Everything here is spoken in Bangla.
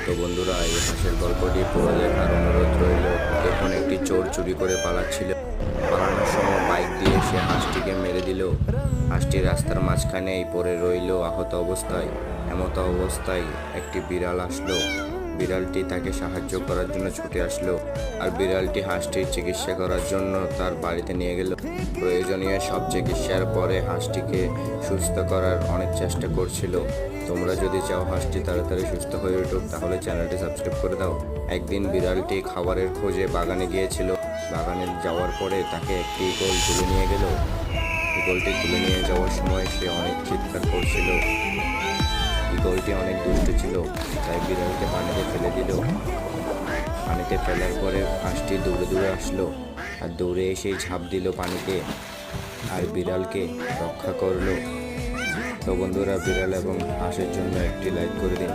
তো বন্ধুরা, এই হাঁসের গল্পটি পুরো দেখার অনুরোধ রইল। দেখুন, একটি চোর চুরি করে পালাচ্ছিল। পালানোর সময় বাইক দিয়ে সে হাঁসটিকে মেরে দিল। হাঁসটি রাস্তার মাঝখানেই পড়ে রইল আহত অবস্থায়। এমত অবস্থায় একটি বিড়াল আসলো। বিড়ালটি তাকে সাহায্য করার জন্য ছুটে আসলো, আর বিড়ালটি হাঁসটির চিকিৎসা করার জন্য তার বাড়িতে নিয়ে গেল। প্রয়োজনীয় সব চিকিৎসার পরে হাঁসটিকে সুস্থ করার অনেক চেষ্টা করছিল। তোমরা যদি চাও হাঁসটি তাড়াতাড়ি সুস্থ হয়ে উঠুক, তাহলে চ্যানেলটি সাবস্ক্রাইব করে দাও। একদিন বিড়ালটি খাবারের খোঁজে বাগানে গিয়েছিল। বাগানে যাওয়ার পরে তাকে একটি ঈগল তুলে নিয়ে গেল। ঈগলটি তুলে নিয়ে যাওয়ার সময় সে অনেক চিৎকার করছিল। ঈগলটি অনেক দুষ্ট ছিল, তাই বিড়ালকে পানিতে ফেলে দিল। পানিতে ফেলার পরে হাঁসটি দৌড়ে দৌড়ে আসলো, আর দৌড়ে এসেই ঝাঁপ দিল পানিতে, আর বিড়ালকে রক্ষা করলো। তো বন্ধুরা, বিড়াল এবং হাঁসের জন্য একটি লাইক করে দিন।